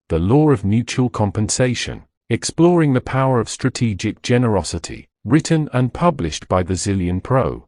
The Law of Mutual Compensation, Exploring the Power of Strategic Generosity, written and published by the Zillion Pro.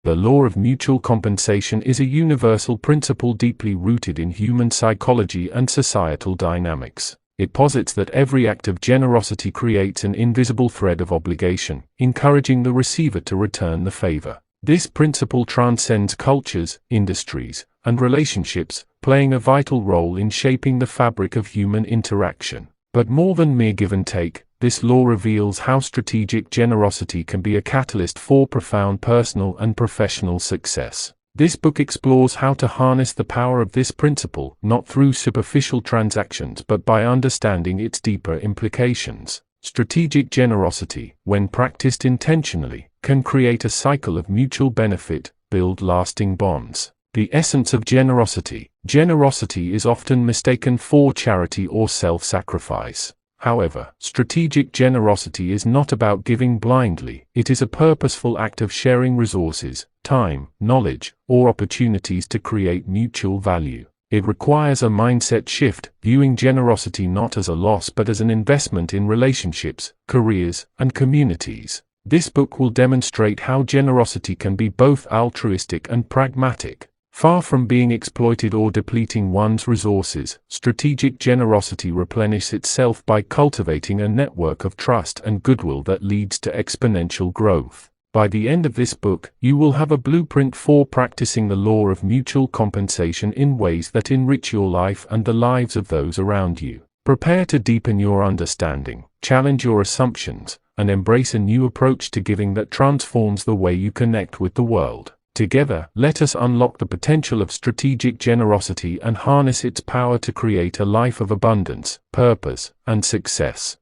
The law of mutual compensation is a universal principle deeply rooted in human psychology and societal dynamics. It posits that every act of generosity creates an invisible thread of obligation, encouraging the receiver to return the favor. This principle transcends cultures, industries, and relationships, playing a vital role in shaping the fabric of human interaction. But more than mere give and take, this law reveals how strategic generosity can be a catalyst for profound personal and professional success. This book explores how to harness the power of this principle, not through superficial transactions but by understanding its deeper implications. Strategic generosity, when practiced intentionally, can create a cycle of mutual benefit, build lasting bonds. The essence of generosity. Generosity is often mistaken for charity or self-sacrifice. However, strategic generosity is not about giving blindly. It is a purposeful act of sharing resources, time, knowledge, or opportunities to create mutual value. It requires a mindset shift, viewing generosity not as a loss but as an investment in relationships, careers, and communities. This book will demonstrate how generosity can be both altruistic and pragmatic. Far from being exploited or depleting one's resources, strategic generosity replenishes itself by cultivating a network of trust and goodwill that leads to exponential growth. By the end of this book, you will have a blueprint for practicing the law of mutual compensation in ways that enrich your life and the lives of those around you. Prepare to deepen your understanding, challenge your assumptions, and embrace a new approach to giving that transforms the way you connect with the world. Together, let us unlock the potential of strategic generosity and harness its power to create a life of abundance, purpose, and success.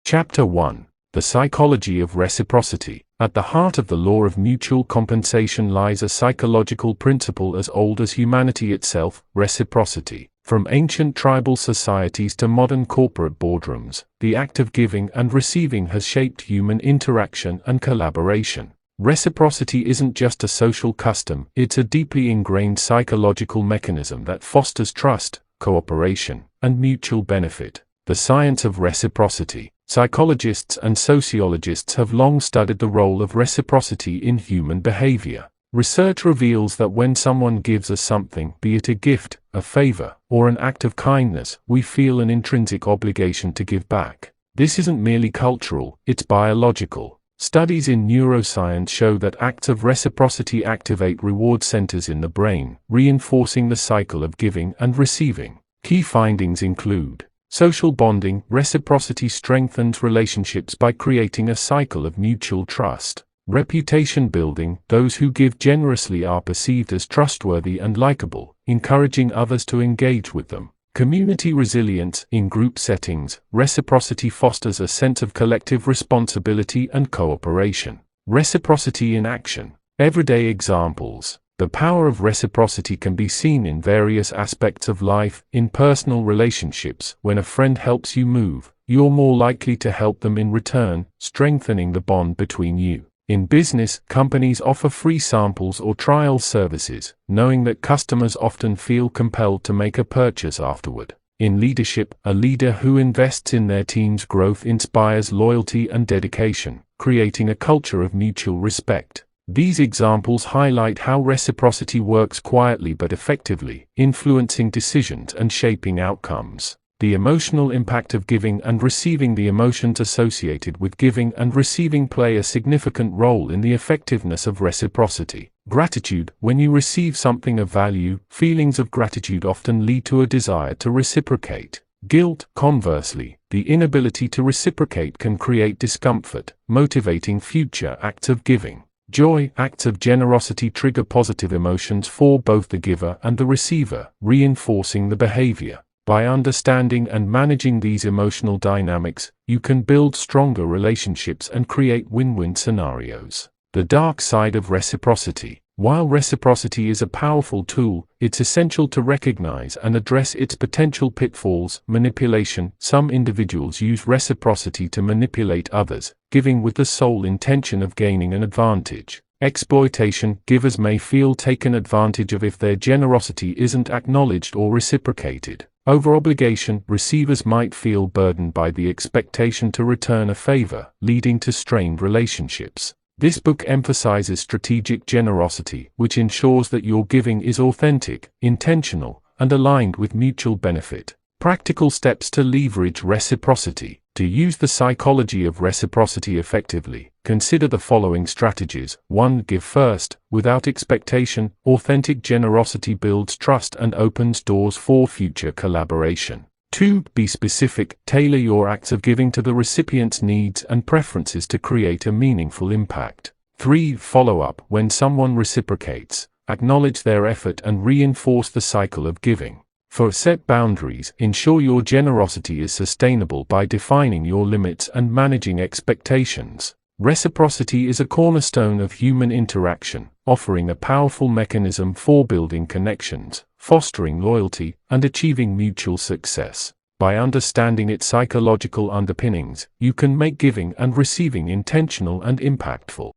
Chapter 1. The Psychology of Reciprocity. At the heart of the law of mutual compensation lies a psychological principle as old as humanity itself, reciprocity. From ancient tribal societies to modern corporate boardrooms, the act of giving and receiving has shaped human interaction and collaboration. Reciprocity isn't just a social custom, it's a deeply ingrained psychological mechanism that fosters trust, cooperation, and mutual benefit. The science of reciprocity. Psychologists and sociologists have long studied the role of reciprocity in human behavior. Research reveals that when someone gives us something, be it a gift, a favor, or an act of kindness, we feel an intrinsic obligation to give back. This isn't merely cultural, it's biological. Studies in neuroscience show that acts of reciprocity activate reward centers in the brain, reinforcing the cycle of giving and receiving. Key findings include social bonding. Reciprocity strengthens relationships by creating a cycle of mutual trust. Reputation building. Those who give generously are perceived as trustworthy and likable, encouraging others to engage with them. Community resilience. In group settings, reciprocity fosters a sense of collective responsibility and cooperation. Reciprocity in action. Everyday examples. The power of reciprocity can be seen in various aspects of life. In personal relationships, when a friend helps you move, you're more likely to help them in return, strengthening the bond between you. In business, companies offer free samples or trial services, knowing that customers often feel compelled to make a purchase afterward. In leadership, a leader who invests in their team's growth inspires loyalty and dedication, creating a culture of mutual respect. These examples highlight how reciprocity works quietly but effectively, influencing decisions and shaping outcomes. The emotional impact of giving and receiving. The emotions associated with giving and receiving play a significant role in the effectiveness of reciprocity. Gratitude. When you receive something of value, feelings of gratitude often lead to a desire to reciprocate. Guilt. Conversely, the inability to reciprocate can create discomfort, motivating future acts of giving. Joy. Acts of generosity trigger positive emotions for both the giver and the receiver, reinforcing the behavior. By understanding and managing these emotional dynamics, you can build stronger relationships and create win-win scenarios. The dark side of reciprocity. While reciprocity is a powerful tool, it's essential to recognize and address its potential pitfalls. Manipulation. Some individuals use reciprocity to manipulate others, giving with the sole intention of gaining an advantage. Exploitation. Givers may feel taken advantage of if their generosity isn't acknowledged or reciprocated. Over-obligation, receivers might feel burdened by the expectation to return a favor, leading to strained relationships. This book emphasizes strategic generosity, which ensures that your giving is authentic, intentional, and aligned with mutual benefit. Practical steps to leverage reciprocity. To use the psychology of reciprocity effectively, consider the following strategies. 1. Give first, without expectation. Authentic generosity builds trust and opens doors for future collaboration. 2. Be specific. Tailor your acts of giving to the recipient's needs and preferences to create a meaningful impact. 3. Follow up. When someone reciprocates, acknowledge their effort and reinforce the cycle of giving. 4. Set boundaries. Ensure your generosity is sustainable by defining your limits and managing expectations. Reciprocity is a cornerstone of human interaction, offering a powerful mechanism for building connections, fostering loyalty, and achieving mutual success. By understanding its psychological underpinnings, you can make giving and receiving intentional and impactful.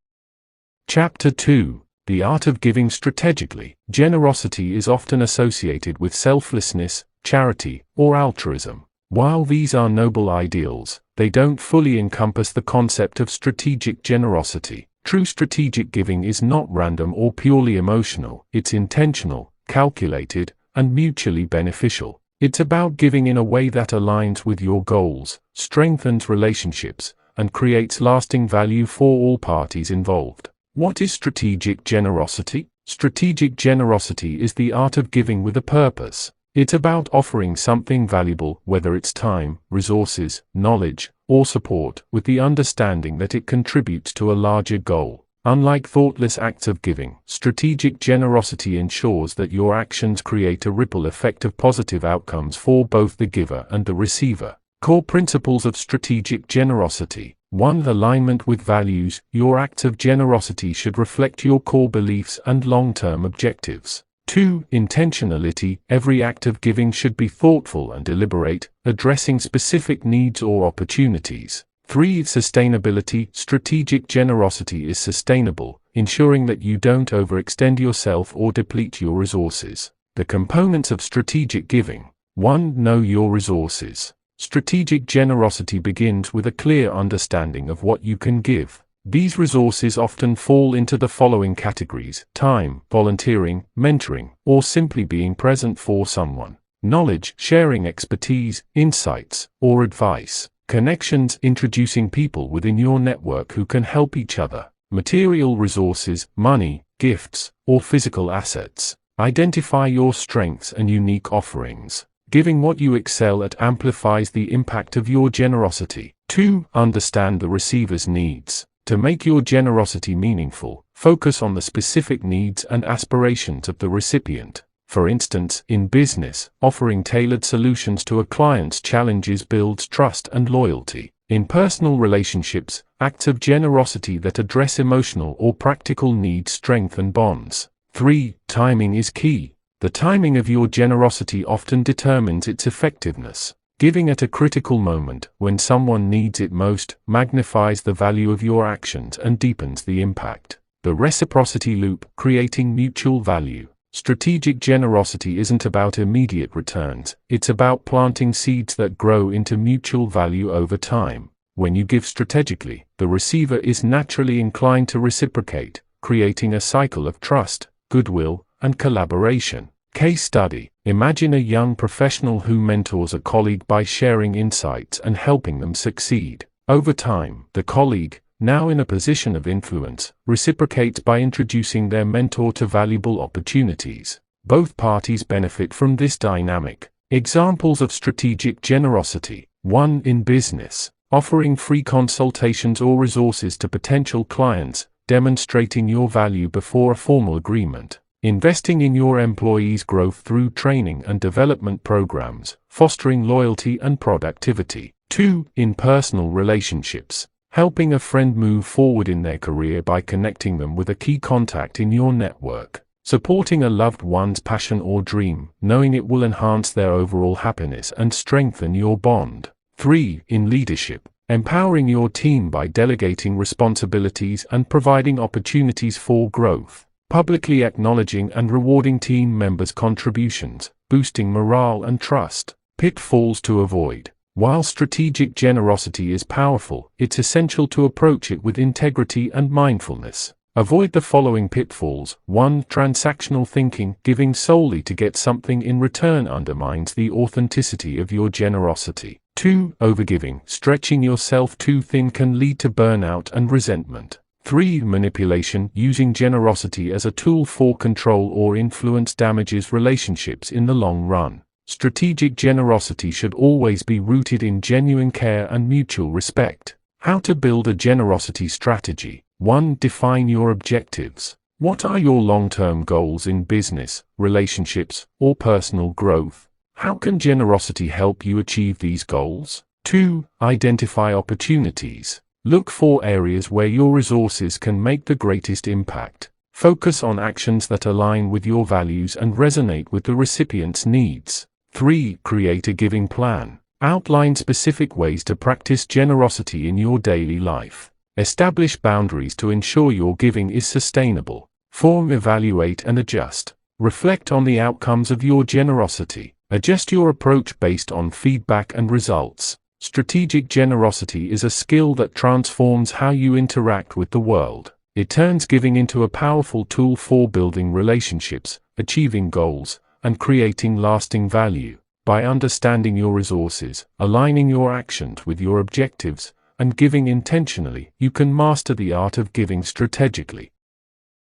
Chapter 2. The Art of Giving Strategically. Generosity is often associated with selflessness, charity, or altruism. While these are noble ideals, they don't fully encompass the concept of strategic generosity. True strategic giving is not random or purely emotional. It's intentional, calculated, and mutually beneficial. It's about giving in a way that aligns with your goals, strengthens relationships, and creates lasting value for all parties involved. What is strategic generosity? Strategic generosity is the art of giving with a purpose. It's about offering something valuable, whether it's time, resources, knowledge, or support, with the understanding that it contributes to a larger goal. Unlike thoughtless acts of giving, strategic generosity ensures that your actions create a ripple effect of positive outcomes for both the giver and the receiver. Core principles of strategic generosity. 1. Alignment with values. Your acts of generosity should reflect your core beliefs and long-term objectives. 2. Intentionality. Every act of giving should be thoughtful and deliberate, addressing specific needs or opportunities. 3. Sustainability. Strategic generosity is sustainable, ensuring that you don't overextend yourself or deplete your resources. The components of strategic giving. 1. Know your resources. Strategic generosity begins with a clear understanding of what you can give. These resources often fall into the following categories: time, volunteering, mentoring, or simply being present for someone. Knowledge, sharing expertise, insights, or advice. Connections, introducing people within your network who can help each other. Material resources, money, gifts, or physical assets. Identify your strengths and unique offerings. Giving what you excel at amplifies the impact of your generosity. 2. Understand the receiver's needs. To make your generosity meaningful, focus on the specific needs and aspirations of the recipient. For instance, in business, offering tailored solutions to a client's challenges builds trust and loyalty. In personal relationships, acts of generosity that address emotional or practical needs strengthen bonds. 3. Timing is key. The timing of your generosity often determines its effectiveness. Giving at a critical moment, when someone needs it most, magnifies the value of your actions and deepens the impact. The reciprocity loop, creating mutual value. Strategic generosity isn't about immediate returns, it's about planting seeds that grow into mutual value over time. When you give strategically, the receiver is naturally inclined to reciprocate, creating a cycle of trust, goodwill, and collaboration. Case study. Imagine a young professional who mentors a colleague by sharing insights and helping them succeed. Over time, the colleague, now in a position of influence, reciprocates by introducing their mentor to valuable opportunities. Both parties benefit from this dynamic. Examples of strategic generosity. 1. In business. Offering free consultations or resources to potential clients, demonstrating your value before a formal agreement. Investing in your employees' growth through training and development programs, fostering loyalty and productivity. 2. In personal relationships. Helping a friend move forward in their career by connecting them with a key contact in your network. Supporting a loved one's passion or dream, knowing it will enhance their overall happiness and strengthen your bond. 3. In leadership. Empowering your team by delegating responsibilities and providing opportunities for growth. Publicly acknowledging and rewarding team members' contributions, boosting morale and trust. Pitfalls to avoid. While strategic generosity is powerful, it's essential to approach it with integrity and mindfulness. Avoid the following pitfalls. 1. Transactional thinking. Giving solely to get something in return undermines the authenticity of your generosity. 2. Overgiving. Stretching yourself too thin can lead to burnout and resentment. 3. Manipulation. Using generosity as a tool for control or influence damages relationships in the long run. Strategic generosity should always be rooted in genuine care and mutual respect. How to build a generosity strategy. 1. Define your objectives. What are your long-term goals in business, relationships, or personal growth? How can generosity help you achieve these goals? 2. Identify opportunities. Look for areas where your resources can make the greatest impact. Focus on actions that align with your values and resonate with the recipient's needs. 3. Create a giving plan. Outline specific ways to practice generosity in your daily life. Establish boundaries to ensure your giving is sustainable. 4. Evaluate and adjust. Reflect on the outcomes of your generosity. Adjust your approach based on feedback and results. Strategic generosity is a skill that transforms how you interact with the world. It turns giving into a powerful tool for building relationships, achieving goals, and creating lasting value. By understanding your resources, aligning your actions with your objectives, and giving intentionally, you can master the art of giving strategically.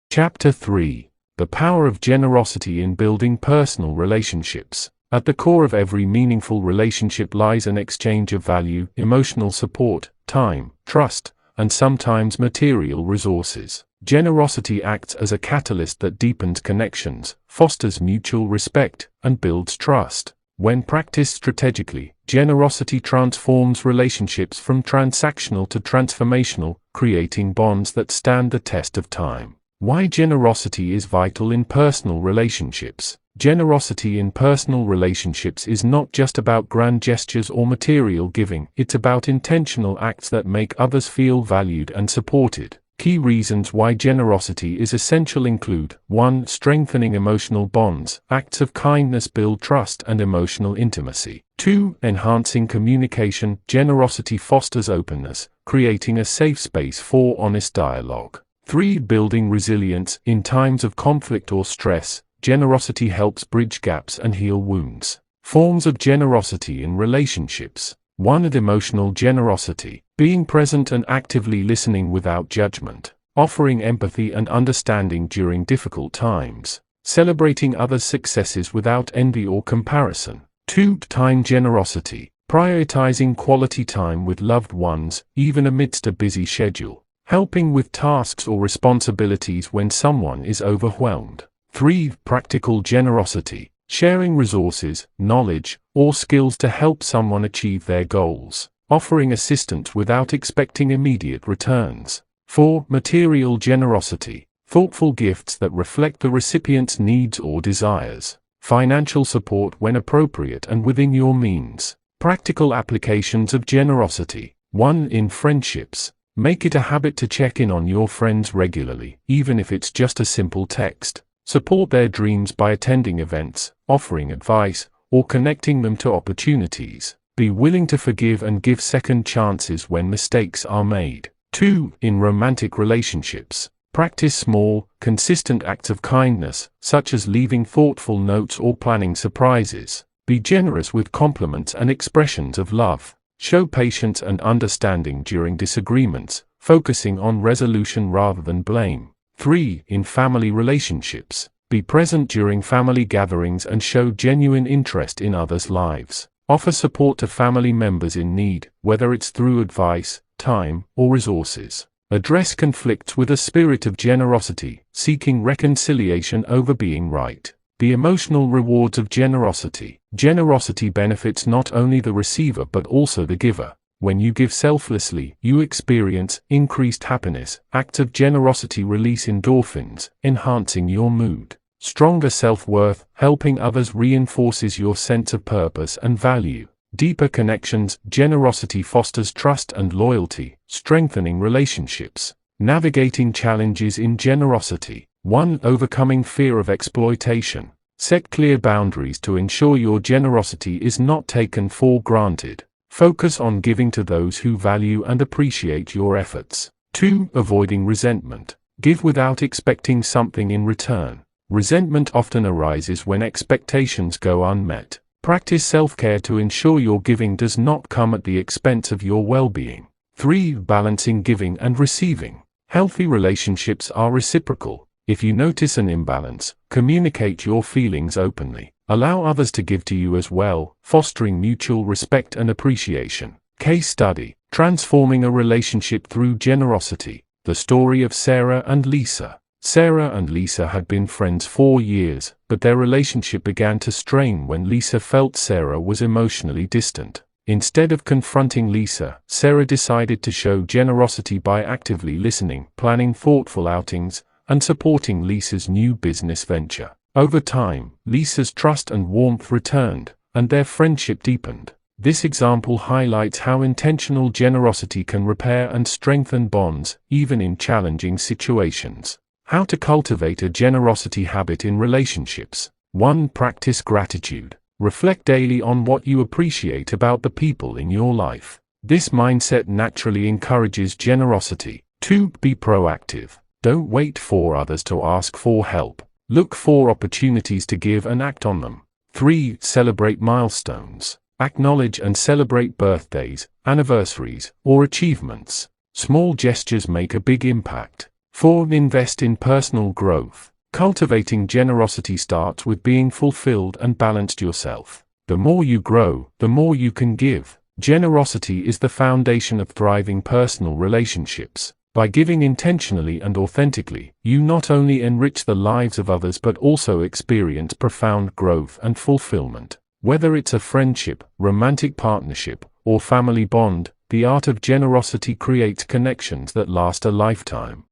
Chapter 3. The Power of Generosity in Building Personal Relationships. At the core of every meaningful relationship lies an exchange of value, emotional support, time, trust, and sometimes material resources. Generosity acts as a catalyst that deepens connections, fosters mutual respect, and builds trust. When practiced strategically, generosity transforms relationships from transactional to transformational, creating bonds that stand the test of time. Why generosity is vital in personal relationships. Generosity in personal relationships is not just about grand gestures or material giving, it's about intentional acts that make others feel valued and supported. Key reasons why generosity is essential include: 1. Strengthening emotional bonds. Acts of kindness build trust and emotional intimacy. 2. Enhancing communication. Generosity fosters openness, creating a safe space for honest dialogue. 3. Building resilience. In times of conflict or stress, generosity helps bridge gaps and heal wounds. Forms of generosity in relationships. 1. Emotional generosity. Being present and actively listening without judgment. Offering empathy and understanding during difficult times. Celebrating others' successes without envy or comparison. 2. Time generosity. Prioritizing quality time with loved ones, even amidst a busy schedule. Helping with tasks or responsibilities when someone is overwhelmed. 3. Practical generosity. Sharing resources, knowledge, or skills to help someone achieve their goals. Offering assistance without expecting immediate returns. 4. Material generosity. Thoughtful gifts that reflect the recipient's needs or desires. Financial support when appropriate and within your means. Practical applications of generosity. 1. In friendships. Make it a habit to check in on your friends regularly, even if it's just a simple text. Support their dreams by attending events, offering advice, or connecting them to opportunities. Be willing to forgive and give second chances when mistakes are made. 2. In romantic relationships. Practice small, consistent acts of kindness, such as leaving thoughtful notes or planning surprises. Be generous with compliments and expressions of love. Show patience and understanding during disagreements, focusing on resolution rather than blame. 3. In family relationships. Be present during family gatherings and show genuine interest in others' lives. Offer support to family members in need, whether it's through advice, time, or resources. Address conflicts with a spirit of generosity, seeking reconciliation over being right. The emotional rewards of generosity. Generosity benefits not only the receiver but also the giver. When you give selflessly, you experience increased happiness. Acts of generosity release endorphins, enhancing your mood. Stronger self-worth. Helping others reinforces your sense of purpose and value. Deeper connections. Generosity fosters trust and loyalty, strengthening relationships. Navigating challenges in generosity. 1. Overcoming fear of exploitation. Set clear boundaries to ensure your generosity is not taken for granted. Focus on giving to those who value and appreciate your efforts. 2. Avoiding resentment. Give without expecting something in return. Resentment often arises when expectations go unmet. Practice self-care to ensure your giving does not come at the expense of your well-being. 3. Balancing giving and receiving. Healthy relationships are reciprocal. If you notice an imbalance, communicate your feelings openly. Allow others to give to you as well, fostering mutual respect and appreciation. Case study: transforming a relationship through generosity. The story of Sarah and Lisa. Sarah and Lisa had been friends for years, but their relationship began to strain when Lisa felt Sarah was emotionally distant. Instead of confronting Lisa, Sarah decided to show generosity by actively listening, planning thoughtful outings, and supporting Lisa's new business venture. Over time, Lisa's trust and warmth returned, and their friendship deepened. This example highlights how intentional generosity can repair and strengthen bonds, even in challenging situations. How to cultivate a generosity habit in relationships. 1. Practice gratitude. Reflect daily on what you appreciate about the people in your life. This mindset naturally encourages generosity. 2. Be proactive. Don't wait for others to ask for help. Look for opportunities to give and act on them. 3. Celebrate milestones. Acknowledge and celebrate birthdays, anniversaries, or achievements. Small gestures make a big impact. 4. Invest in personal growth. Cultivating generosity starts with being fulfilled and balanced yourself. The more you grow, the more you can give. Generosity is the foundation of thriving personal relationships. By giving intentionally and authentically, you not only enrich the lives of others but also experience profound growth and fulfillment. Whether it's a friendship, romantic partnership, or family bond, the art of generosity creates connections that last a lifetime.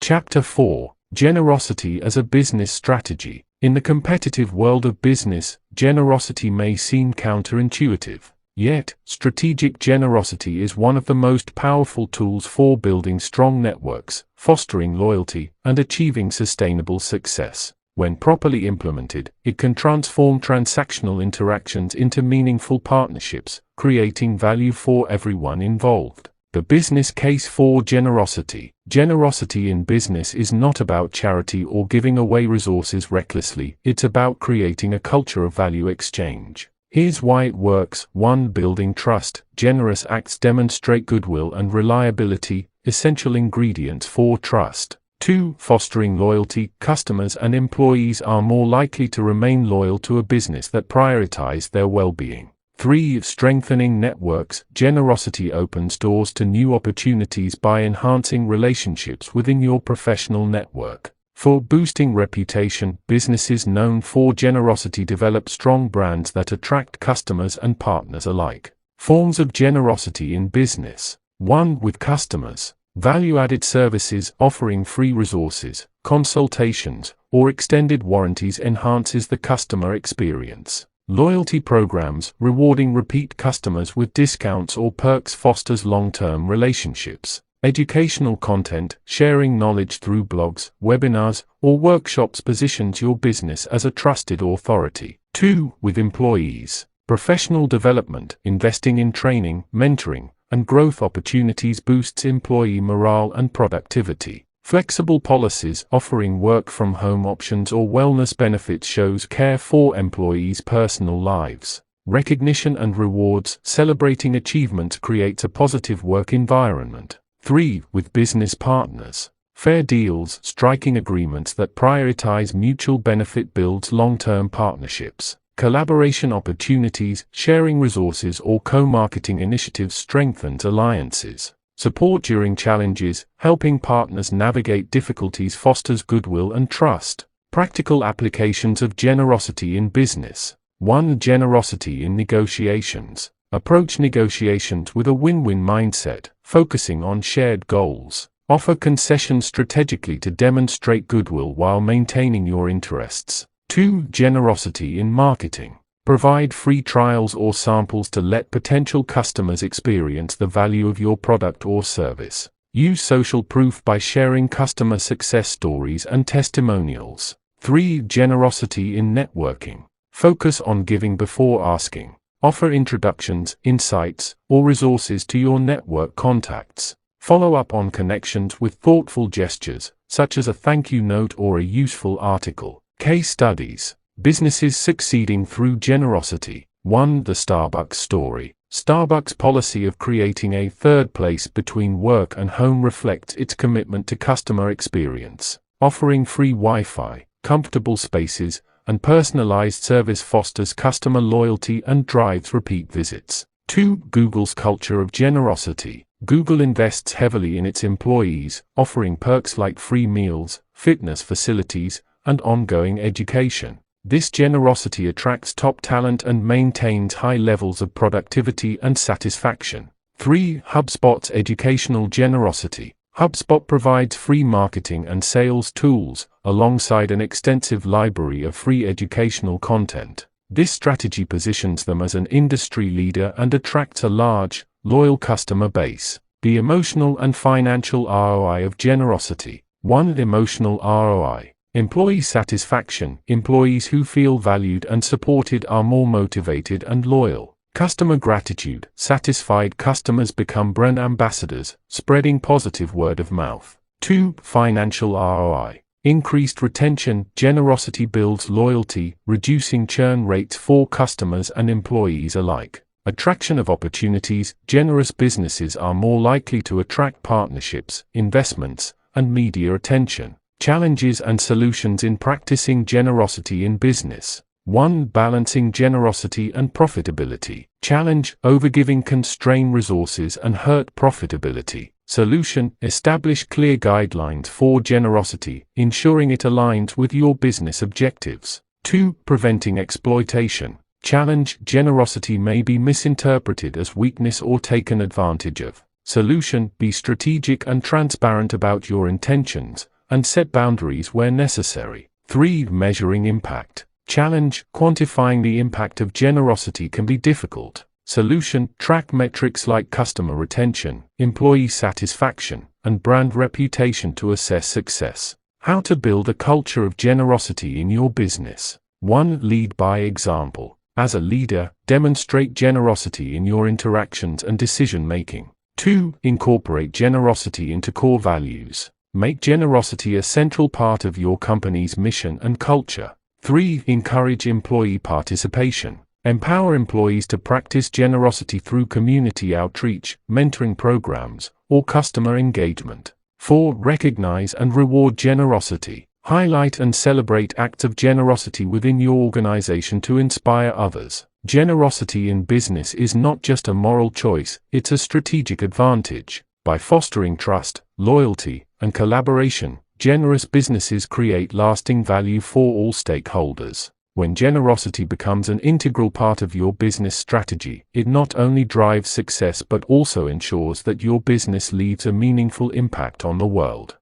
Chapter 4. Generosity as a business strategy. In the competitive world of business, generosity may seem counterintuitive. Yet, strategic generosity is one of the most powerful tools for building strong networks, fostering loyalty, and achieving sustainable success. When properly implemented, it can transform transactional interactions into meaningful partnerships, creating value for everyone involved. The business case for generosity. Generosity in business is not about charity or giving away resources recklessly, it's about creating a culture of value exchange. Here's why it works. 1. Building trust. Generous acts demonstrate goodwill and reliability, essential ingredients for trust. 2. Fostering loyalty. Customers and employees are more likely to remain loyal to a business that prioritizes their well-being. 3. Strengthening networks. Generosity opens doors to new opportunities by enhancing relationships within your professional network. 4. Boosting reputation. Businesses known for generosity develop strong brands that attract customers and partners alike. Forms of generosity in business. 1. With customers. Value-added services, offering free resources, consultations, or extended warranties enhances the customer experience. Loyalty programs, rewarding repeat customers with discounts or perks fosters long-term relationships. Educational content, sharing knowledge through blogs, webinars, or workshops positions your business as a trusted authority. 2. With employees. Professional development, investing in training, mentoring, and growth opportunities boosts employee morale and productivity. Flexible policies, offering work-from-home options or wellness benefits shows care for employees' personal lives. Recognition and rewards, celebrating achievements creates a positive work environment. 3. With business partners. Fair deals, striking agreements that prioritize mutual benefit builds long-term partnerships. Collaboration opportunities, sharing resources or co-marketing initiatives strengthens alliances. Support during challenges, helping partners navigate difficulties fosters goodwill and trust. Practical applications of generosity in business. 1. Generosity in negotiations. Approach negotiations with a win-win mindset, focusing on shared goals. Offer concessions strategically to demonstrate goodwill while maintaining your interests. 2. Generosity in marketing. Provide free trials or samples to let potential customers experience the value of your product or service. Use social proof by sharing customer success stories and testimonials. 3. Generosity in networking. Focus on giving before asking. Offer introductions, insights, or resources to your network contacts. Follow up on connections with thoughtful gestures, such as a thank you note or a useful article. Case studies. Businesses succeeding through generosity. 1. The Starbucks story. Starbucks' policy of creating a third place between work and home reflects its commitment to customer experience. Offering free Wi-Fi, comfortable spaces, and personalized service fosters customer loyalty and drives repeat visits. 2. Google's culture of generosity. Google invests heavily in its employees, offering perks like free meals, fitness facilities, and ongoing education. This generosity attracts top talent and maintains high levels of productivity and satisfaction. 3. HubSpot's educational generosity. HubSpot provides free marketing and sales tools, alongside an extensive library of free educational content. This strategy positions them as an industry leader and attracts a large, loyal customer base. The emotional and financial ROI of generosity. 1. Emotional ROI. Employee satisfaction. Employees who feel valued and supported are more motivated and loyal. Customer gratitude. Satisfied customers become brand ambassadors, spreading positive word of mouth. 2. Financial ROI. Increased retention. Generosity builds loyalty, reducing churn rates for customers and employees alike. Attraction of opportunities. Generous businesses are more likely to attract partnerships, investments, and media attention. Challenges and solutions in practicing generosity in business. 1. Balancing generosity and profitability. Challenge: overgiving can strain resources and hurt profitability. Solution: establish clear guidelines for generosity, ensuring it aligns with your business objectives. 2. Preventing exploitation. Challenge: generosity may be misinterpreted as weakness or taken advantage of. Solution: be strategic and transparent about your intentions, and set boundaries where necessary. 3. Measuring impact. Challenge: quantifying the impact of generosity can be difficult. Solution: track metrics like customer retention, employee satisfaction, and brand reputation to assess success. How to build a culture of generosity in your business. 1. Lead by example. As a leader, demonstrate generosity in your interactions and decision-making. 2. Incorporate generosity into core values. Make generosity a central part of your company's mission and culture. 3. Encourage employee participation. Empower employees to practice generosity through community outreach, mentoring programs, or customer engagement. 4. Recognize and reward generosity. Highlight and celebrate acts of generosity within your organization to inspire others. Generosity in business is not just a moral choice, it's a strategic advantage. By fostering trust, loyalty, and collaboration, generous businesses create lasting value for all stakeholders. When generosity becomes an integral part of your business strategy, it not only drives success but also ensures that your business leaves a meaningful impact on the world.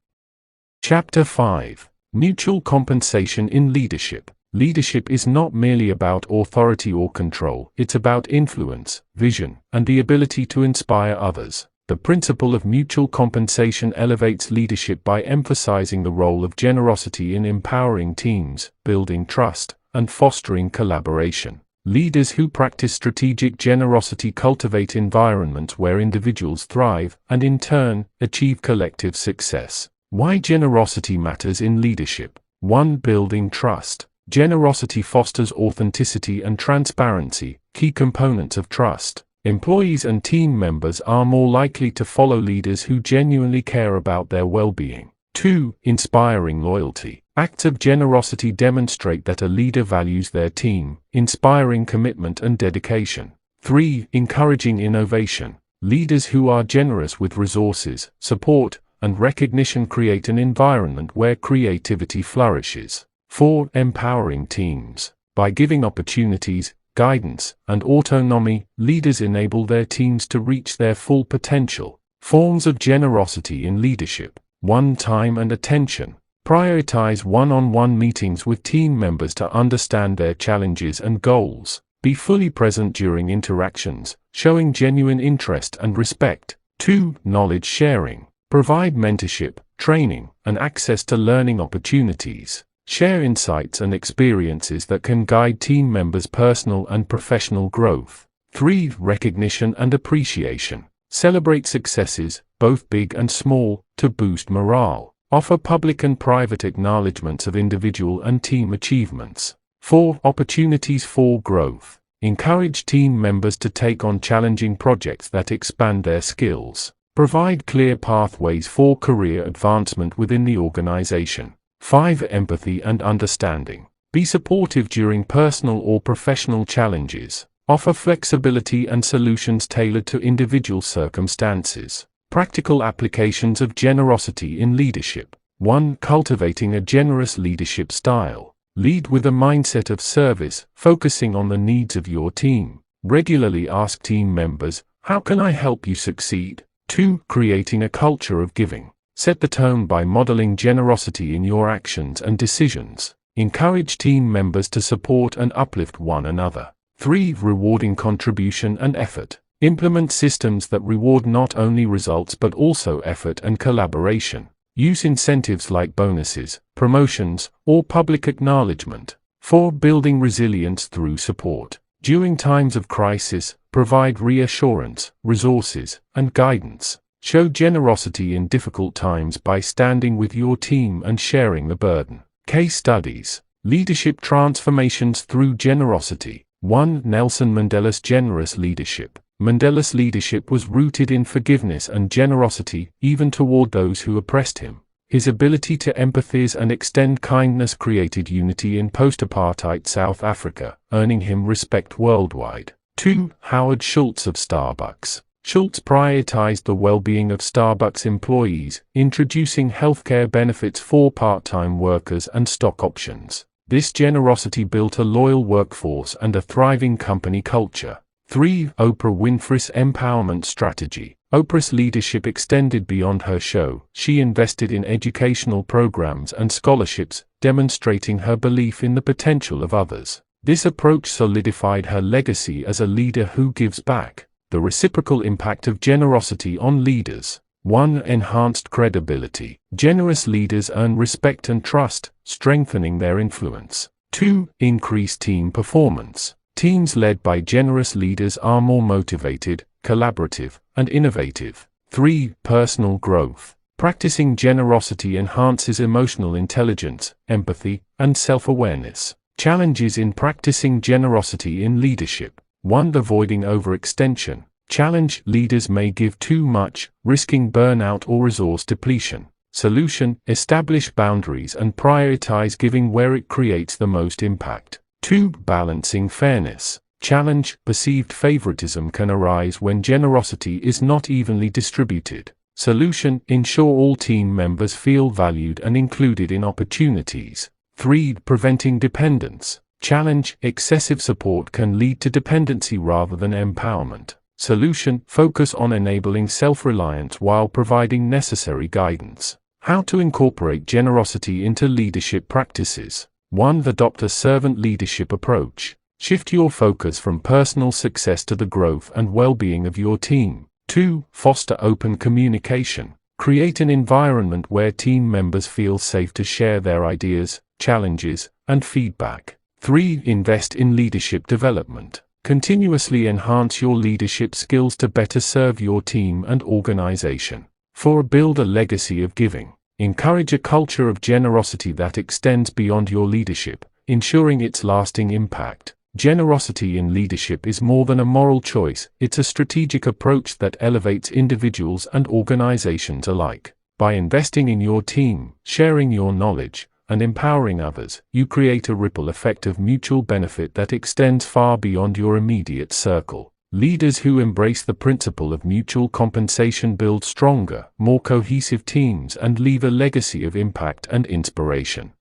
Chapter 5. Mutual compensation in leadership. Leadership is not merely about authority or control, it's about influence, vision, and the ability to inspire others. The principle of mutual compensation elevates leadership by emphasizing the role of generosity in empowering teams, building trust, and fostering collaboration. Leaders who practice strategic generosity cultivate environments where individuals thrive and, in turn, achieve collective success. Why generosity matters in leadership. 1. Building trust. Generosity fosters authenticity and transparency, key components of trust. Employees and team members are more likely to follow leaders who genuinely care about their well-being. 2. Inspiring loyalty. Acts of generosity demonstrate that a leader values their team, inspiring commitment and dedication. 3. Encouraging innovation. Leaders who are generous with resources, support, and recognition create an environment where creativity flourishes. 4. Empowering teams. By giving opportunities, guidance, and autonomy, leaders enable their teams to reach their full potential. Forms of generosity in leadership. 1. Time and attention. Prioritize one-on-one meetings with team members to understand their challenges and goals. Be fully present during interactions, showing genuine interest and respect. 2. Knowledge sharing. Provide mentorship, training, and access to learning opportunities. Share insights and experiences that can guide team members' personal and professional growth. 3. Recognition and appreciation. Celebrate successes, both big and small, to boost morale. Offer public and private acknowledgements of individual and team achievements. 4. Opportunities for growth. Encourage team members to take on challenging projects that expand their skills. Provide clear pathways for career advancement within the organization. 5. Empathy and understanding. Be supportive during personal or professional challenges. Offer flexibility and solutions tailored to individual circumstances. Practical applications of generosity in leadership. 1. Cultivating a generous leadership style. Lead with a mindset of service, focusing on the needs of your team. Regularly ask team members, "How can I help you succeed?" 2. Creating a culture of giving. Set the tone by modeling generosity in your actions and decisions. Encourage team members to support and uplift one another. 3. Rewarding contribution and effort. Implement systems that reward not only results but also effort and collaboration. Use incentives like bonuses, promotions, or public acknowledgement. 4. Building resilience through support. During times of crisis, provide reassurance, resources, and guidance. Show generosity in difficult times by standing with your team and sharing the burden. Case studies. Leadership transformations through generosity. 1. Nelson Mandela's generous leadership. Mandela's leadership was rooted in forgiveness and generosity, even toward those who oppressed him. His ability to empathize and extend kindness created unity in post-apartheid South Africa, earning him respect worldwide. 2. Howard Schultz of Starbucks. Schultz prioritized the well-being of Starbucks employees, introducing healthcare benefits for part-time workers and stock options. This generosity built a loyal workforce and a thriving company culture. 3. Oprah Winfrey's empowerment strategy. Oprah's leadership extended beyond her show. She invested in educational programs and scholarships, demonstrating her belief in the potential of others. This approach solidified her legacy as a leader who gives back. The reciprocal impact of generosity on leaders. 1. Enhanced credibility. Generous leaders earn respect and trust, strengthening their influence. 2. Increased team performance. Teams led by generous leaders are more motivated, collaborative, and innovative. 3. Personal growth. Practicing generosity enhances emotional intelligence, empathy, and self-awareness. Challenges in practicing generosity in leadership. 1. Avoiding overextension. Challenge: leaders may give too much, risking burnout or resource depletion. Solution: establish boundaries and prioritize giving where it creates the most impact. 2. Balancing fairness. Challenge: perceived favoritism can arise when generosity is not evenly distributed. Solution: ensure all team members feel valued and included in opportunities. 3. Preventing dependence. Challenge: excessive support can lead to dependency rather than empowerment. Solution: focus on enabling self-reliance while providing necessary guidance. How to incorporate generosity into leadership practices. 1. Adopt a servant leadership approach. Shift your focus from personal success to the growth and well-being of your team. 2. Foster open communication. Create an environment where team members feel safe to share their ideas, challenges, and feedback. 3. Invest in leadership development. Continuously enhance your leadership skills to better serve your team and organization. 4. Build a legacy of giving. Encourage a culture of generosity that extends beyond your leadership, ensuring its lasting impact. Generosity in leadership is more than a moral choice, it's a strategic approach that elevates individuals and organizations alike. By investing in your team, sharing your knowledge, and empowering others, you create a ripple effect of mutual benefit that extends far beyond your immediate circle. Leaders who embrace the principle of mutual compensation build stronger, more cohesive teams and leave a legacy of impact and inspiration.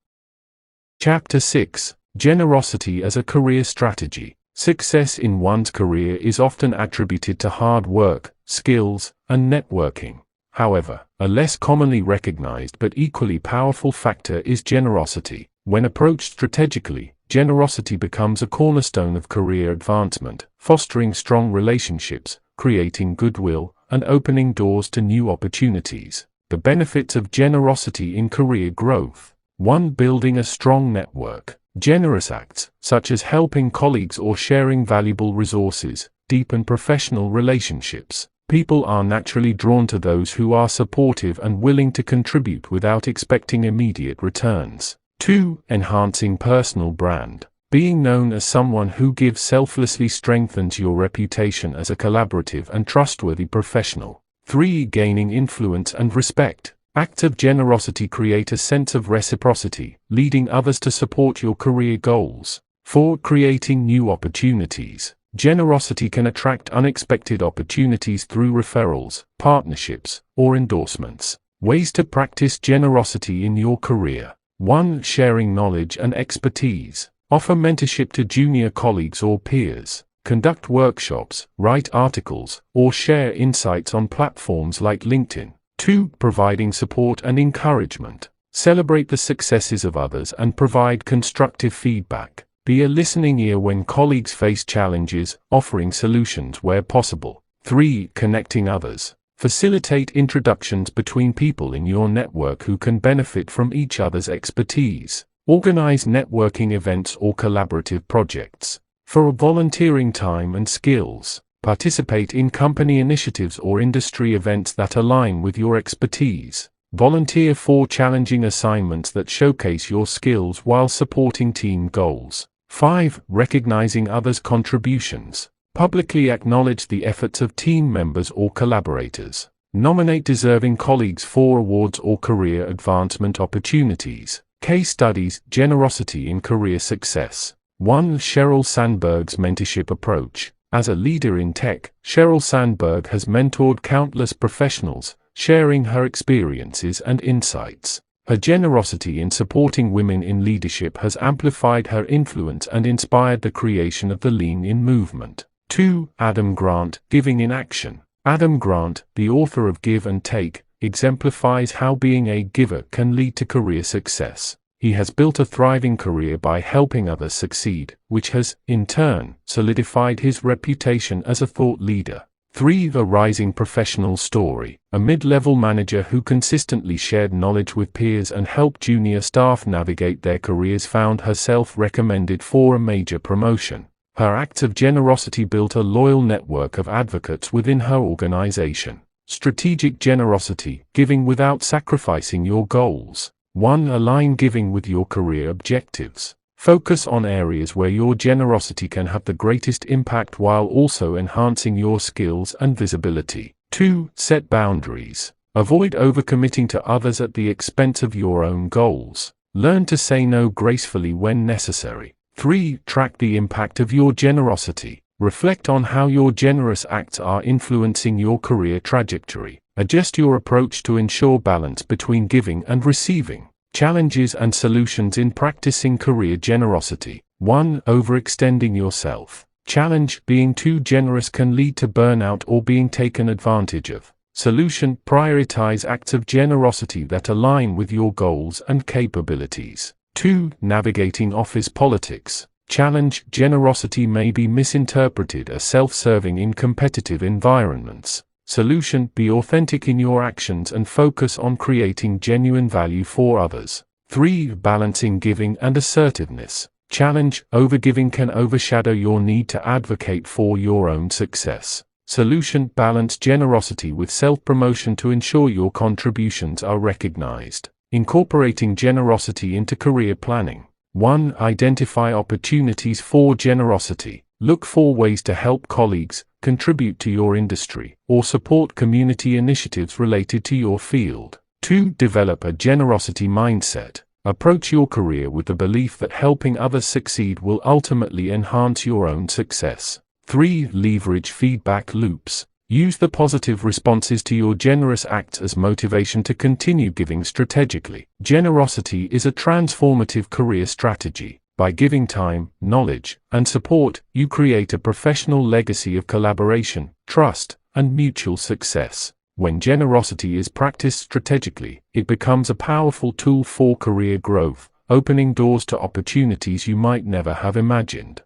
Chapter 6. Generosity as a career strategy. Success in one's career is often attributed to hard work, skills, and networking. However, a less commonly recognized but equally powerful factor is generosity. When approached strategically, generosity becomes a cornerstone of career advancement, fostering strong relationships, creating goodwill, and opening doors to new opportunities. The benefits of generosity in career growth. 1. Building a strong network. Generous acts, such as helping colleagues or sharing valuable resources, deepen professional relationships. People are naturally drawn to those who are supportive and willing to contribute without expecting immediate returns. 2. Enhancing personal brand. Being known as someone who gives selflessly strengthens your reputation as a collaborative and trustworthy professional. 3. Gaining influence and respect. Acts of generosity create a sense of reciprocity, leading others to support your career goals. 4. Creating new opportunities. Generosity can attract unexpected opportunities through referrals, partnerships, or endorsements. Ways to practice generosity in your career. 1. Sharing knowledge and expertise. Offer mentorship to junior colleagues or peers. Conduct workshops, write articles, or share insights on platforms like LinkedIn. 2. Providing support and encouragement. Celebrate the successes of others and provide constructive feedback. Be a listening ear when colleagues face challenges, offering solutions where possible. 3. Connecting others. Facilitate introductions between people in your network who can benefit from each other's expertise. Organize networking events or collaborative projects. For volunteering time and skills. Participate in company initiatives or industry events that align with your expertise. Volunteer for challenging assignments that showcase your skills while supporting team goals. 5. Recognizing others' contributions. Publicly acknowledge the efforts of team members or collaborators. Nominate deserving colleagues for awards or career advancement opportunities. Case studies: generosity in career success. 1. Sheryl Sandberg's mentorship approach. As a leader in tech, Sheryl Sandberg has mentored countless professionals, sharing her experiences and insights. Her generosity in supporting women in leadership has amplified her influence and inspired the creation of the Lean In movement. 2. Adam Grant, Giving in Action. Adam Grant, the author of Give and Take, exemplifies how being a giver can lead to career success. He has built a thriving career by helping others succeed, which has, in turn, solidified his reputation as a thought leader. 3. The Rising Professional Story. A mid-level manager who consistently shared knowledge with peers and helped junior staff navigate their careers found herself recommended for a major promotion. Her acts of generosity built a loyal network of advocates within her organization. Strategic generosity, giving without sacrificing your goals. 1. Align giving with your career objectives. Focus on areas where your generosity can have the greatest impact while also enhancing your skills and visibility. 2. Set boundaries. Avoid overcommitting to others at the expense of your own goals. Learn to say no gracefully when necessary. 3. Track the impact of your generosity. Reflect on how your generous acts are influencing your career trajectory. Adjust your approach to ensure balance between giving and receiving. Challenges and solutions in practicing career generosity. 1. Overextending yourself. Challenge: being too generous can lead to burnout or being taken advantage of. Solution: prioritize acts of generosity that align with your goals and capabilities. 2. Navigating office politics. Challenge: generosity may be misinterpreted as self-serving in competitive environments. Solution: be authentic in your actions and focus on creating genuine value for others. 3. Balancing giving and assertiveness. Challenge: overgiving can overshadow your need to advocate for your own success. Solution: balance generosity with self-promotion to ensure your contributions are recognized. Incorporating generosity into career planning. 1. Identify opportunities for generosity. Look for ways to help colleagues, contribute to your industry, or support community initiatives related to your field. 2. Develop a generosity mindset. Approach your career with the belief that helping others succeed will ultimately enhance your own success. 3. Leverage feedback loops. Use the positive responses to your generous acts as motivation to continue giving strategically. Generosity is a transformative career strategy. By giving time, knowledge, and support, you create a professional legacy of collaboration, trust, and mutual success. When generosity is practiced strategically, it becomes a powerful tool for career growth, opening doors to opportunities you might never have imagined.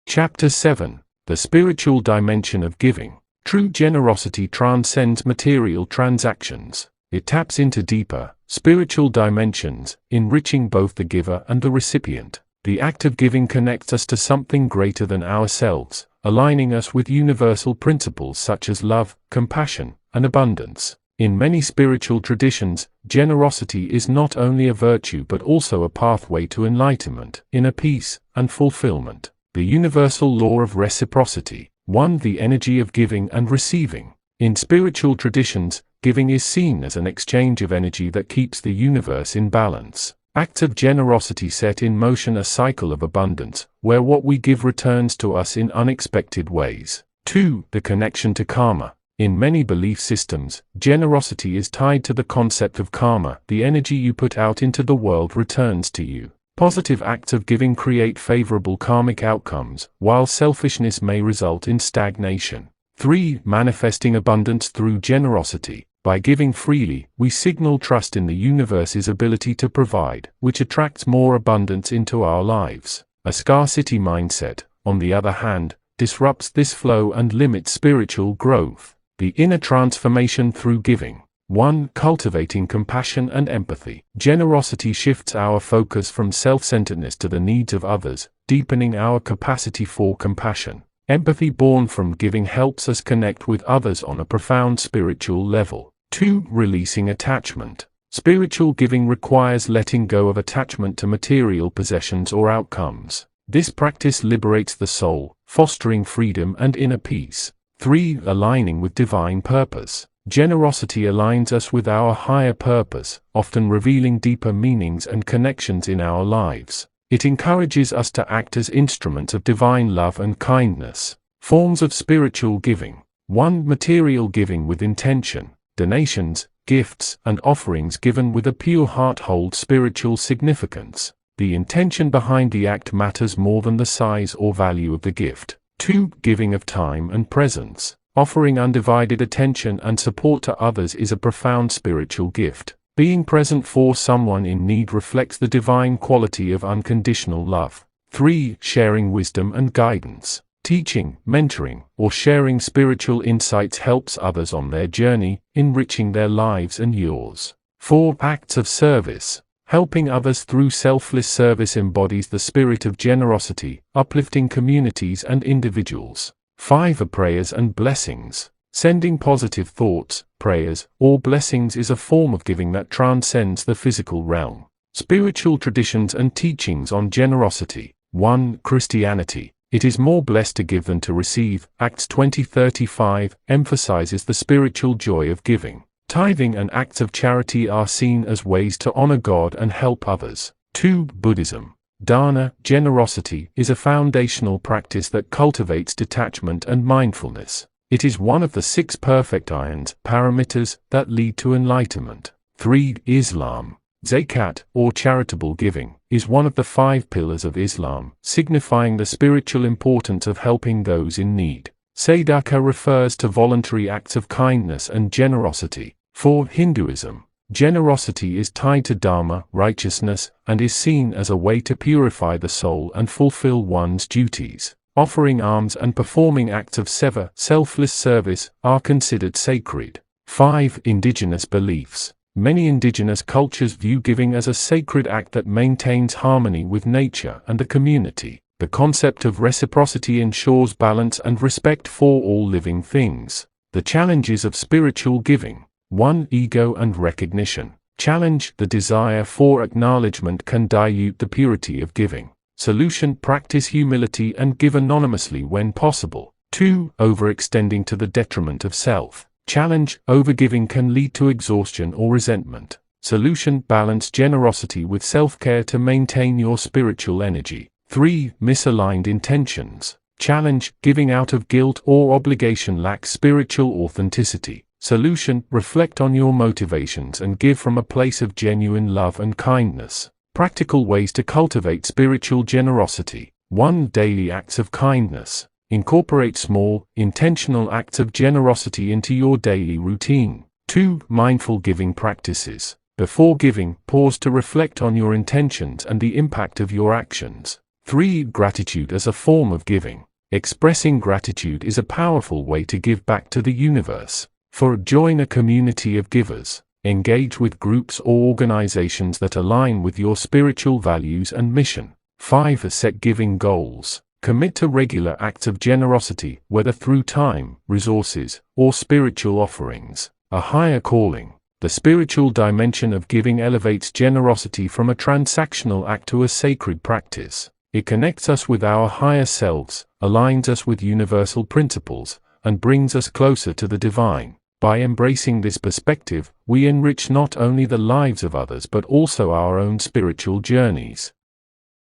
Chapter 7. The Spiritual Dimension of Giving. True generosity transcends material transactions. It taps into deeper, spiritual dimensions, enriching both the giver and the recipient. The act of giving connects us to something greater than ourselves, aligning us with universal principles such as love, compassion, and abundance. In many spiritual traditions, generosity is not only a virtue but also a pathway to enlightenment, inner peace, and fulfillment. The universal law of reciprocity. 1. The energy of giving and receiving. In spiritual traditions, giving is seen as an exchange of energy that keeps the universe in balance. Acts of generosity set in motion a cycle of abundance, where what we give returns to us in unexpected ways. 2. The connection to karma. In many belief systems, generosity is tied to the concept of karma. The energy you put out into the world returns to you. Positive acts of giving create favorable karmic outcomes, while selfishness may result in stagnation. 3. Manifesting abundance through generosity. By giving freely, we signal trust in the universe's ability to provide, which attracts more abundance into our lives. A scarcity mindset, on the other hand, disrupts this flow and limits spiritual growth. The inner transformation through giving. 1. Cultivating compassion and empathy. Generosity shifts our focus from self-centeredness to the needs of others, deepening our capacity for compassion. Empathy born from giving helps us connect with others on a profound spiritual level. 2. Releasing attachment. Spiritual giving requires letting go of attachment to material possessions or outcomes. This practice liberates the soul, fostering freedom and inner peace. 3. Aligning with divine purpose. Generosity aligns us with our higher purpose, often revealing deeper meanings and connections in our lives. It encourages us to act as instruments of divine love and kindness. Forms of spiritual giving. 1. Material giving with intention. Donations, gifts, and offerings given with a pure heart hold spiritual significance. The intention behind the act matters more than the size or value of the gift. 2. Giving of time and presence. Offering undivided attention and support to others is a profound spiritual gift. Being present for someone in need reflects the divine quality of unconditional love. 3. Sharing wisdom and guidance. Teaching, mentoring, or sharing spiritual insights helps others on their journey, enriching their lives and yours. 4. Acts of service. Helping others through selfless service embodies the spirit of generosity, uplifting communities and individuals. 5. Prayers and blessings. Sending positive thoughts, prayers, or blessings is a form of giving that transcends the physical realm. Spiritual traditions and teachings on generosity. 1. Christianity. It is more blessed to give than to receive. Acts 20:35 emphasizes the spiritual joy of giving. Tithing and acts of charity are seen as ways to honor God and help others. 2. Buddhism. Dana, generosity, is a foundational practice that cultivates detachment and mindfulness. It is one of the 6 perfect irons, paramitas, that lead to enlightenment. 3. Islam. Zakat, or charitable giving, is one of the 5 pillars of Islam, signifying the spiritual importance of helping those in need. Sadaqah refers to voluntary acts of kindness and generosity. 4. Hinduism. Generosity is tied to dharma, righteousness, and is seen as a way to purify the soul and fulfill one's duties. Offering alms and performing acts of seva, selfless service, are considered sacred. 5. Indigenous beliefs. Many indigenous cultures view giving as a sacred act that maintains harmony with nature and the community. The concept of reciprocity ensures balance and respect for all living things. The challenges of spiritual giving. 1. Ego and recognition. Challenge: the desire for acknowledgement can dilute the purity of giving. Solution: practice humility and give anonymously when possible. 2. Overextending to the detriment of self. Challenge: overgiving can lead to exhaustion or resentment. Solution: balance generosity with self-care to maintain your spiritual energy. 3. Misaligned intentions. Challenge: giving out of guilt or obligation lacks spiritual authenticity. Solution: reflect on your motivations and give from a place of genuine love and kindness. Practical ways to cultivate spiritual generosity. 1. Daily acts of kindness. Incorporate small, intentional acts of generosity into your daily routine. 2. Mindful giving practices. Before giving, pause to reflect on your intentions and the impact of your actions. 3. Gratitude as a form of giving. Expressing gratitude is a powerful way to give back to the universe. Join a community of givers. Engage with groups or organizations that align with your spiritual values and mission. 5. Set giving goals. Commit to regular acts of generosity, whether through time, resources, or spiritual offerings. A higher calling. The spiritual dimension of giving elevates generosity from a transactional act to a sacred practice. It connects us with our higher selves, aligns us with universal principles, and brings us closer to the divine. By embracing this perspective, we enrich not only the lives of others but also our own spiritual journeys.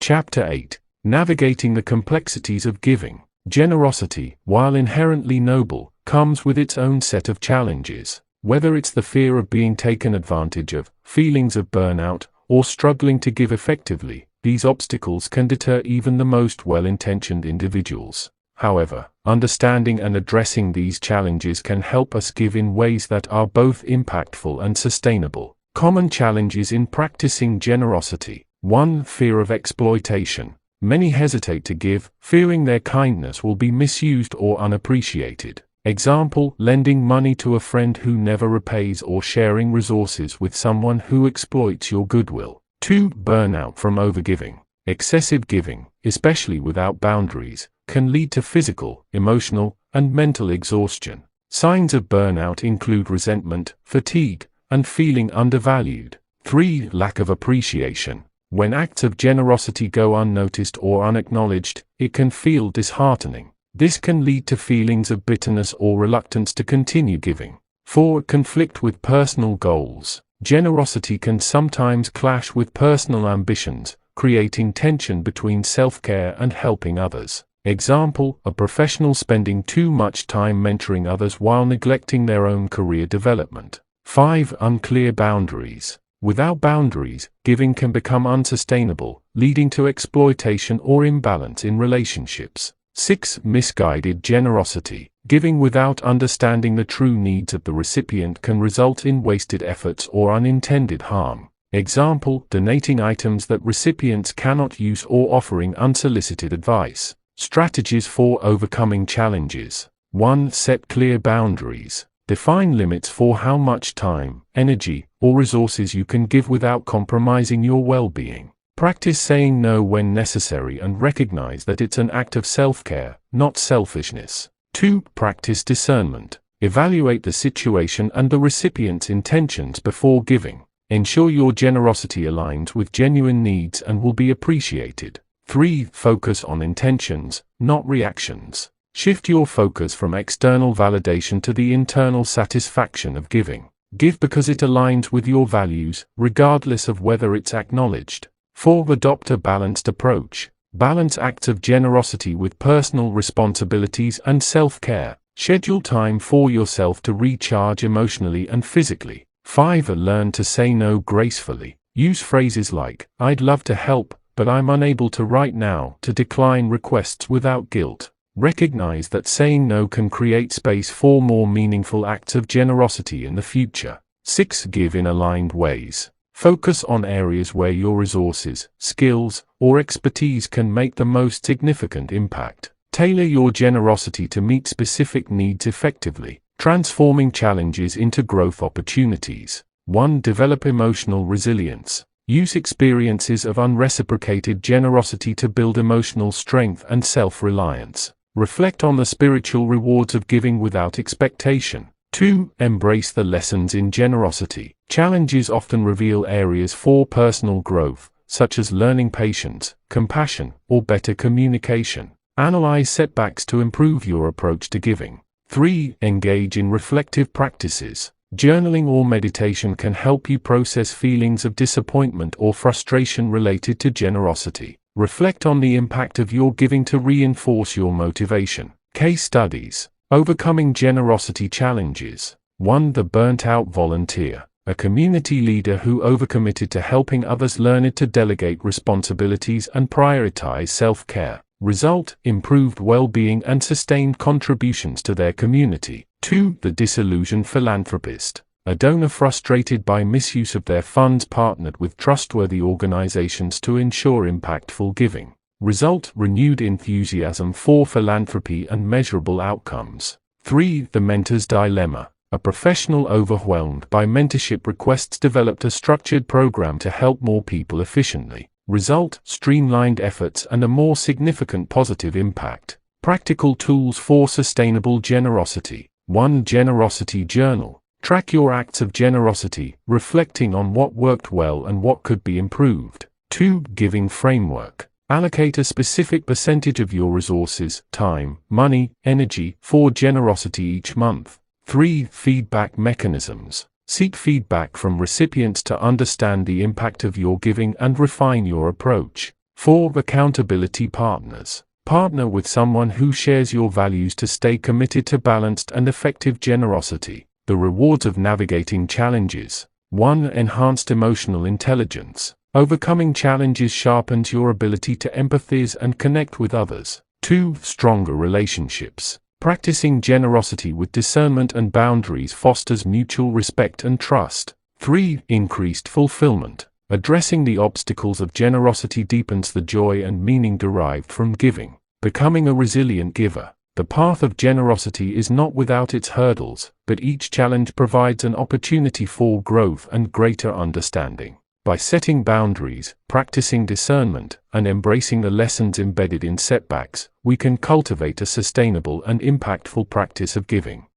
Chapter 8. Navigating the complexities of giving. Generosity, while inherently noble, comes with its own set of challenges. Whether it's the fear of being taken advantage of, feelings of burnout, or struggling to give effectively, these obstacles can deter even the most well-intentioned individuals. However, understanding and addressing these challenges can help us give in ways that are both impactful and sustainable. Common challenges in practicing generosity. 1. Fear of exploitation. Many hesitate to give, fearing their kindness will be misused or unappreciated. Example: lending money to a friend who never repays or sharing resources with someone who exploits your goodwill. 2. Burnout from overgiving. Excessive giving, especially without boundaries, can lead to physical, emotional, and mental exhaustion. Signs of burnout include resentment, fatigue, and feeling undervalued. 3. Lack of appreciation. When acts of generosity go unnoticed or unacknowledged, it can feel disheartening. This can lead to feelings of bitterness or reluctance to continue giving. 4. Conflict with personal goals. Generosity can sometimes clash with personal ambitions, creating tension between self-care and helping others. Example: a professional spending too much time mentoring others while neglecting their own career development. 5. Unclear boundaries. Without boundaries, giving can become unsustainable, leading to exploitation or imbalance in relationships. 6. Misguided generosity. Giving without understanding the true needs of the recipient can result in wasted efforts or unintended harm. Example: donating items that recipients cannot use or offering unsolicited advice. Strategies for overcoming challenges. 1. Set clear boundaries. Define limits for how much time, energy, or resources you can give without compromising your well-being. Practice saying no when necessary and recognize that it's an act of self-care, not selfishness. 2. Practice discernment. Evaluate the situation and the recipient's intentions before giving. Ensure your generosity aligns with genuine needs and will be appreciated. 3. Focus on intentions, not reactions. Shift your focus from external validation to the internal satisfaction of giving. Give because it aligns with your values, regardless of whether it's acknowledged. 4. Adopt a balanced approach. Balance acts of generosity with personal responsibilities and self-care. Schedule time for yourself to recharge emotionally and physically. 5. Learn to say no gracefully. Use phrases like, "I'd love to help, but I'm unable to right now," to decline requests without guilt. Recognize that saying no can create space for more meaningful acts of generosity in the future. 6. Give in aligned ways. Focus on areas where your resources, skills, or expertise can make the most significant impact. Tailor your generosity to meet specific needs effectively, transforming challenges into growth opportunities. 1. Develop emotional resilience. Use experiences of unreciprocated generosity to build emotional strength and self-reliance. Reflect on the spiritual rewards of giving without expectation. 2. Embrace the lessons in generosity. Challenges often reveal areas for personal growth, such as learning patience, compassion, or better communication. Analyze setbacks to improve your approach to giving. 3. Engage in reflective practices. Journaling or meditation can help you process feelings of disappointment or frustration related to generosity. Reflect on the impact of your giving to reinforce your motivation. Case studies. Overcoming generosity challenges. 1. The burnt-out volunteer. A community leader who overcommitted to helping others learned to delegate responsibilities and prioritize self-care. Result: improved well-being and sustained contributions to their community. 2. The disillusioned philanthropist. A donor frustrated by misuse of their funds partnered with trustworthy organizations to ensure impactful giving. Result: renewed enthusiasm for philanthropy and measurable outcomes. 3. The mentor's dilemma. A professional overwhelmed by mentorship requests developed a structured program to help more people efficiently. Result: streamlined efforts and a more significant positive impact. Practical tools for sustainable generosity. 1. Generosity journal. Track your acts of generosity, reflecting on what worked well and what could be improved. 2. Giving framework. Allocate a specific percentage of your resources, time, money, energy, for generosity each month. 3. Feedback mechanisms. Seek feedback from recipients to understand the impact of your giving and refine your approach. 4. Accountability partners. Partner with someone who shares your values to stay committed to balanced and effective generosity. The rewards of navigating challenges. 1. Enhanced emotional intelligence. Overcoming challenges sharpens your ability to empathize and connect with others. 2. Stronger relationships. Practicing generosity with discernment and boundaries fosters mutual respect and trust. 3. Increased fulfillment. Addressing the obstacles of generosity deepens the joy and meaning derived from giving. Becoming a resilient giver. The path of generosity is not without its hurdles, but each challenge provides an opportunity for growth and greater understanding. By setting boundaries, practicing discernment, and embracing the lessons embedded in setbacks, we can cultivate a sustainable and impactful practice of giving.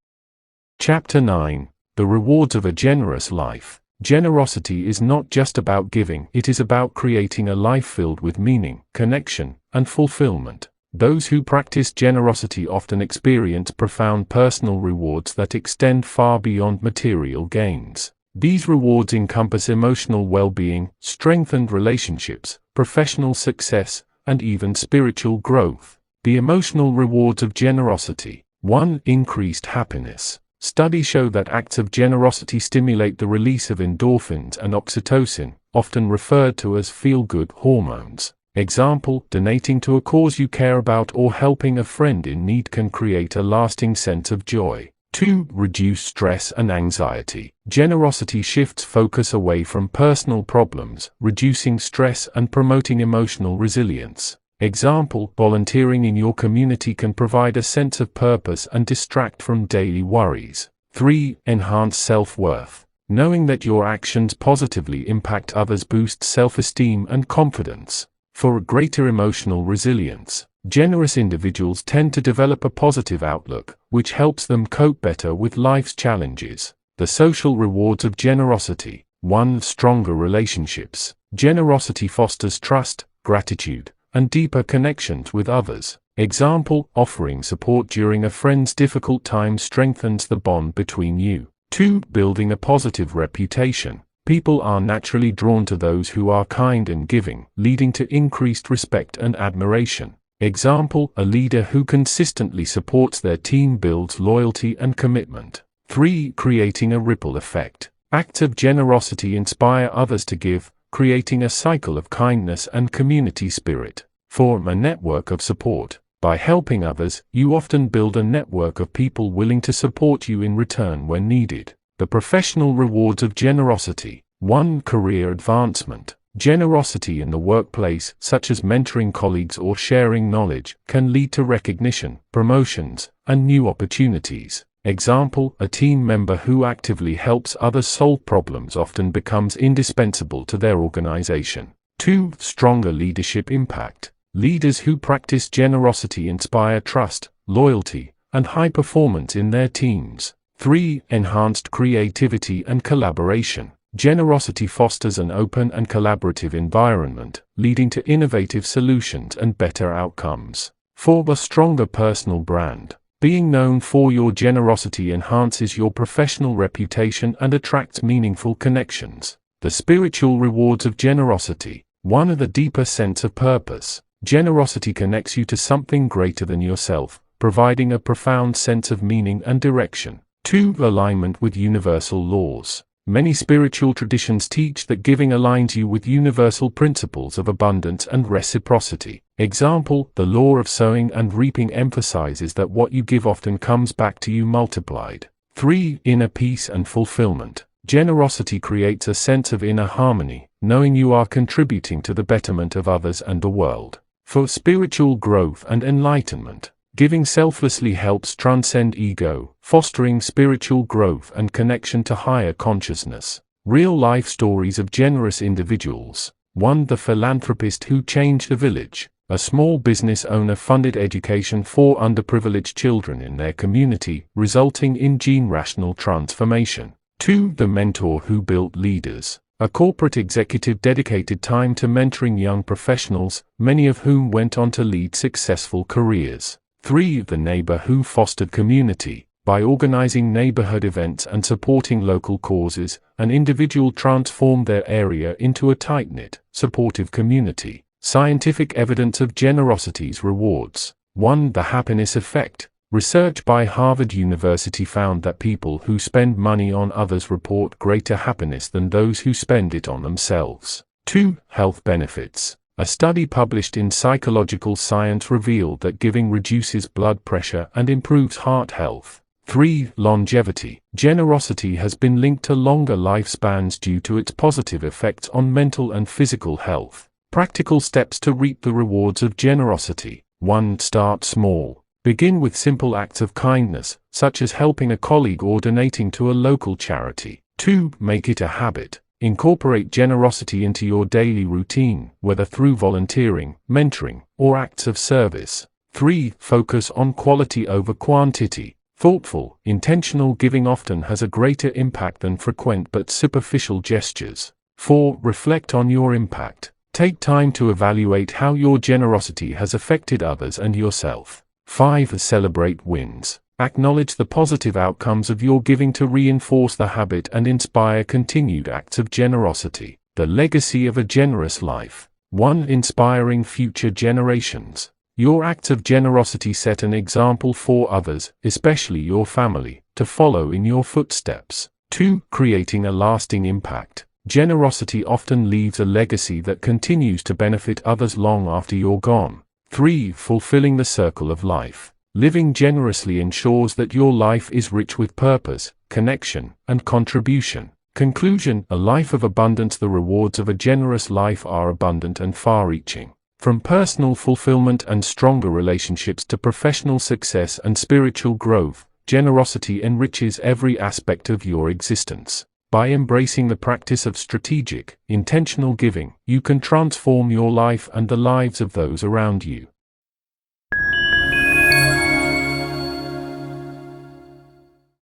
Chapter 9. The Rewards of a Generous Life. Generosity is not just about giving, it is about creating a life filled with meaning, connection, and fulfillment. Those who practice generosity often experience profound personal rewards that extend far beyond material gains. These rewards encompass emotional well-being, strengthened relationships, professional success, and even spiritual growth. The emotional rewards of generosity. 1. Increased happiness. Studies show that acts of generosity stimulate the release of endorphins and oxytocin, often referred to as feel-good hormones. Example: donating to a cause you care about or helping a friend in need can create a lasting sense of joy. 2. Reduce stress and anxiety. Generosity shifts focus away from personal problems, reducing stress and promoting emotional resilience. Example: volunteering in your community can provide a sense of purpose and distract from daily worries. 3. Enhance self-worth. Knowing that your actions positively impact others boosts self-esteem and confidence. For greater emotional resilience, generous individuals tend to develop a positive outlook, which helps them cope better with life's challenges. The social rewards of generosity. 1. Stronger relationships. Generosity fosters trust, gratitude, and deeper connections with others. Example: offering support during a friend's difficult time strengthens the bond between you. 2. Building a positive reputation. People are naturally drawn to those who are kind and giving, leading to increased respect and admiration. Example: a leader who consistently supports their team builds loyalty and commitment. 3. Creating a ripple effect. Acts of generosity inspire others to give, creating a cycle of kindness and community spirit. Form a network of support. By helping others, you often build a network of people willing to support you in return when needed. The professional rewards of generosity. 1. Career advancement. Generosity in the workplace, such as mentoring colleagues or sharing knowledge, can lead to recognition, promotions, and new opportunities. Example: a team member who actively helps others solve problems often becomes indispensable to their organization. 2. Stronger leadership impact. Leaders who practice generosity inspire trust, loyalty, and high performance in their teams. 3. Enhanced creativity and collaboration. Generosity fosters an open and collaborative environment, leading to innovative solutions and better outcomes. 4. A stronger personal brand. Being known for your generosity enhances your professional reputation and attracts meaningful connections. The spiritual rewards of generosity. 1. The deeper sense of purpose. Generosity connects you to something greater than yourself, providing a profound sense of meaning and direction. 2. Alignment with universal laws. Many spiritual traditions teach that giving aligns you with universal principles of abundance and reciprocity. Example: the law of sowing and reaping emphasizes that what you give often comes back to you multiplied. 3. Inner peace and fulfillment. Generosity creates a sense of inner harmony, knowing you are contributing to the betterment of others and the world. For spiritual growth and enlightenment. Giving selflessly helps transcend ego, fostering spiritual growth and connection to higher consciousness. Real-life stories of generous individuals. 1. The philanthropist who changed a village. A small business owner funded education for underprivileged children in their community, resulting in generational transformation. 2. The mentor who built leaders. A corporate executive dedicated time to mentoring young professionals, many of whom went on to lead successful careers. 3. The neighbor who fostered community. By organizing neighborhood events and supporting local causes, an individual transformed their area into a tight-knit, supportive community. Scientific evidence of generosity's rewards. 1. The happiness effect. Research by Harvard University found that people who spend money on others report greater happiness than those who spend it on themselves. 2. Health benefits. A study published in Psychological Science revealed that giving reduces blood pressure and improves heart health. 3. Longevity. Generosity has been linked to longer lifespans due to its positive effects on mental and physical health. Practical steps to reap the rewards of generosity. 1. Start small. Begin with simple acts of kindness, such as helping a colleague or donating to a local charity. 2. Make it a habit. Incorporate generosity into your daily routine, whether through volunteering, mentoring, or acts of service. 3. Focus on quality over quantity. Thoughtful, intentional giving often has a greater impact than frequent but superficial gestures. 4. Reflect on your impact. Take time to evaluate how your generosity has affected others and yourself. 5. Celebrate wins. Acknowledge the positive outcomes of your giving to reinforce the habit and inspire continued acts of generosity. The legacy of a generous life. 1. Inspiring future generations. Your acts of generosity set an example for others, especially your family, to follow in your footsteps. 2. Creating a lasting impact. Generosity often leaves a legacy that continues to benefit others long after you're gone. 3. Fulfilling the circle of life. Living generously ensures that your life is rich with purpose, connection, and contribution. Conclusion: a life of abundance. The rewards of a generous life are abundant and far-reaching. From personal fulfillment and stronger relationships to professional success and spiritual growth, generosity enriches every aspect of your existence. By embracing the practice of strategic, intentional giving, you can transform your life and the lives of those around you.